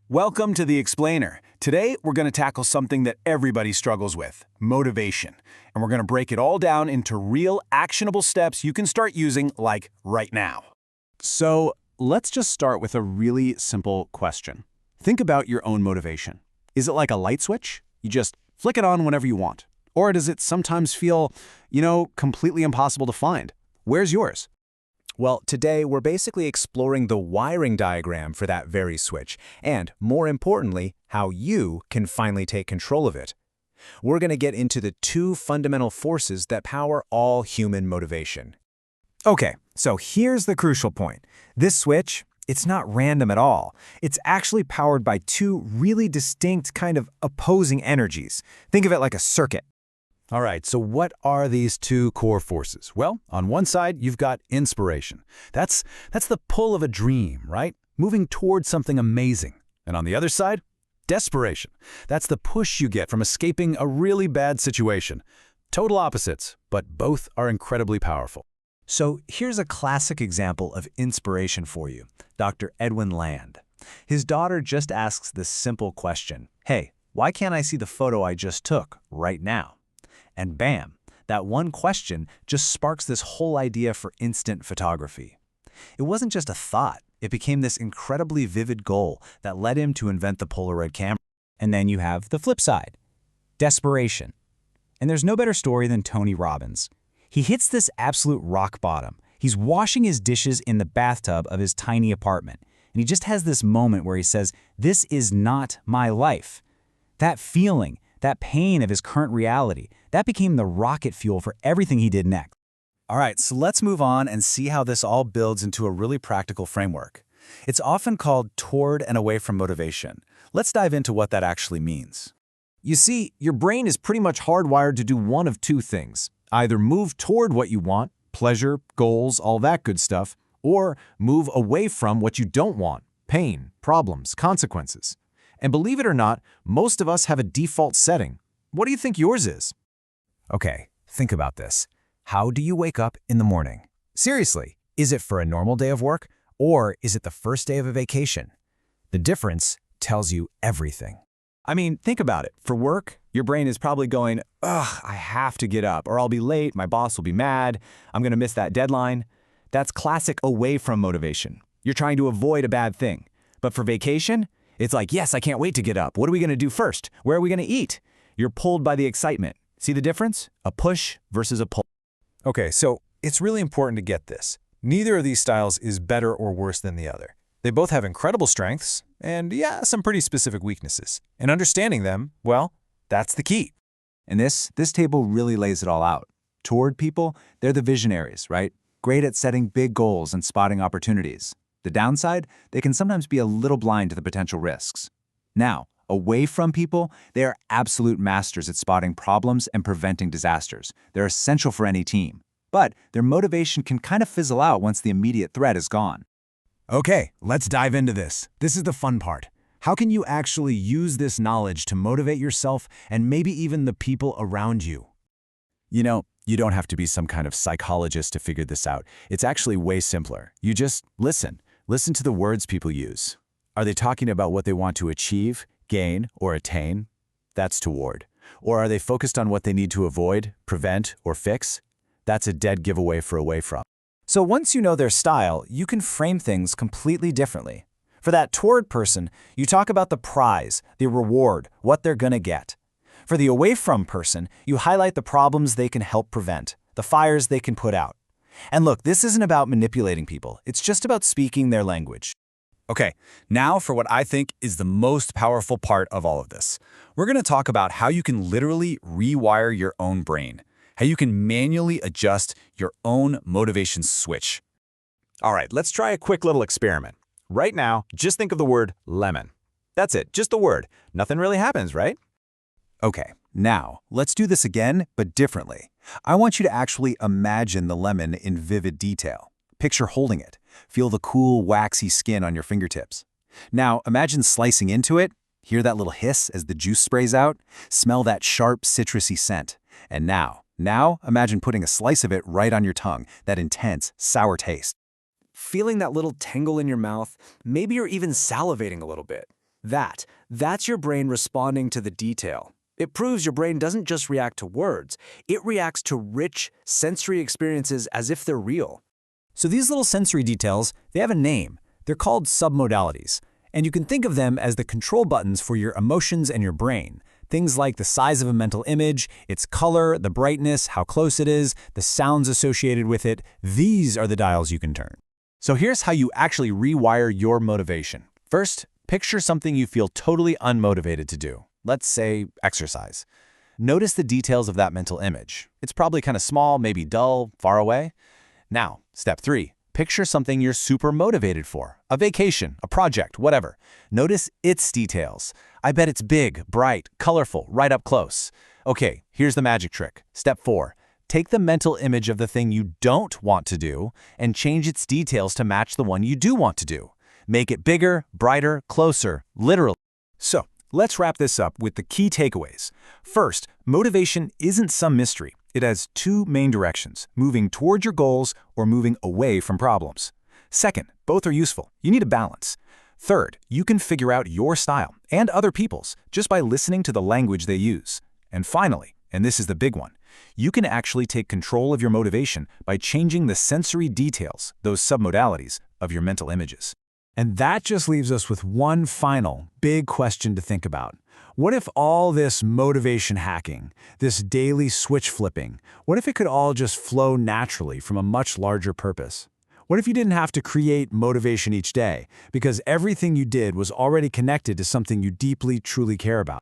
Welcome to The Explainer. Today, we're going to tackle something that everybody struggles with, motivation. And we're going to break it all down into real, actionable steps you can start using, like, right now. So let's just start with a really simple question. Think about your own motivation. Is it like a light switch? You just flick it on whenever you want. Or does it sometimes feel, completely impossible to find? Where's yours? Well, today we're basically exploring the wiring diagram for that very switch, and more importantly, how you can finally take control of it. We're going to get into the two fundamental forces that power all human motivation. Okay, so here's the crucial point. This switch, it's not random at all. It's actually powered by two really distinct kind of opposing energies. Think of it like a circuit. All right, so what are these two core forces? Well, on one side, you've got inspiration. That's the pull of a dream, right? Moving towards something amazing. And on the other side, desperation. That's the push you get from escaping a really bad situation. Total opposites, but both are incredibly powerful. So here's a classic example of inspiration for you, Dr. Edwin Land. His daughter just asks this simple question, "Hey, why can't I see the photo I just took right now?" And bam, that one question just sparks this whole idea for instant photography. It wasn't just a thought, it became this incredibly vivid goal that led him to invent the Polaroid camera. And then you have the flip side, desperation. And there's no better story than Tony Robbins. He hits this absolute rock bottom. He's washing his dishes in the bathtub of his tiny apartment, and he just has this moment where he says, "This is not my life." That feeling, that pain of his current reality, that became the rocket fuel for everything he did next. All right, so let's move on and see how this all builds into a really practical framework. It's often called toward and away from motivation. Let's dive into what that actually means. You see, your brain is pretty much hardwired to do one of two things. Either move toward what you want, pleasure, goals, all that good stuff, or move away from what you don't want, pain, problems, consequences. And believe it or not, most of us have a default setting. What do you think yours is? Okay, think about this. How do you wake up in the morning? Seriously, is it for a normal day of work, or is it the first day of a vacation? The difference tells you everything. I mean, think about it. For work, your brain is probably going, "Ugh, I have to get up, or I'll be late, my boss will be mad, I'm gonna miss that deadline." That's classic away from motivation. You're trying to avoid a bad thing. But for vacation, it's like, yes, I can't wait to get up. What are we gonna do first? Where are we gonna eat? You're pulled by the excitement. See the difference? A push versus a pull. Okay, so it's really important to get this. Neither of these styles is better or worse than the other. They both have incredible strengths and, some pretty specific weaknesses. And understanding them, well, that's the key. And this table really lays it all out. Toward people, they're the visionaries, right? Great at setting big goals and spotting opportunities. The downside, they can sometimes be a little blind to the potential risks. Now, away from people, they are absolute masters at spotting problems and preventing disasters. They're essential for any team. But their motivation can kind of fizzle out once the immediate threat is gone. Okay, let's dive into this. This is the fun part. How can you actually use this knowledge to motivate yourself and maybe even the people around you? You don't have to be some kind of psychologist to figure this out. It's actually way simpler. You just listen. Listen to the words people use. Are they talking about what they want to achieve, gain, or attain? That's toward. Or are they focused on what they need to avoid, prevent, or fix? That's a dead giveaway for away from. So once you know their style, you can frame things completely differently. For that toward person, you talk about the prize, the reward, what they're gonna get. For the away from person, you highlight the problems they can help prevent, the fires they can put out. And look, this isn't about manipulating people. It's just about speaking their language. Okay, now for what I think is the most powerful part of all of this. We're going to talk about how you can literally rewire your own brain, how you can manually adjust your own motivation switch. All right, let's try a quick little experiment. Right now, just think of the word lemon. That's it, just the word. Nothing really happens, right? Okay, now let's do this again, but differently. I want you to actually imagine the lemon in vivid detail. Picture holding it. Feel the cool, waxy skin on your fingertips. Now, imagine slicing into it. Hear that little hiss as the juice sprays out. Smell that sharp, citrusy scent. And now imagine putting a slice of it right on your tongue, that intense, sour taste. Feeling that little tingle in your mouth, maybe you're even salivating a little bit. That's your brain responding to the detail. It proves your brain doesn't just react to words, it reacts to rich sensory experiences as if they're real. So these little sensory details, they have a name. They're called submodalities. And you can think of them as the control buttons for your emotions and your brain. Things like the size of a mental image, its color, the brightness, how close it is, the sounds associated with it. These are the dials you can turn. So here's how you actually rewire your motivation. First, picture something you feel totally unmotivated to do. Let's say exercise. Notice the details of that mental image. It's probably kind of small, maybe dull, far away. Now, step 3. Picture something you're super motivated for. A vacation, a project, whatever. Notice its details. I bet it's big, bright, colorful, right up close. Okay, here's the magic trick. Step 4. Take the mental image of the thing you don't want to do and change its details to match the one you do want to do. Make it bigger, brighter, closer, literally. So, let's wrap this up with the key takeaways. First, motivation isn't some mystery. It has two main directions, moving toward your goals or moving away from problems. Second, both are useful. You need a balance. Third, you can figure out your style and other people's just by listening to the language they use. And finally, and this is the big one, you can actually take control of your motivation by changing the sensory details, those submodalities, of your mental images. And that just leaves us with one final, big question to think about. What if all this motivation hacking, this daily switch flipping, what if it could all just flow naturally from a much larger purpose? What if you didn't have to create motivation each day because everything you did was already connected to something you deeply, truly care about?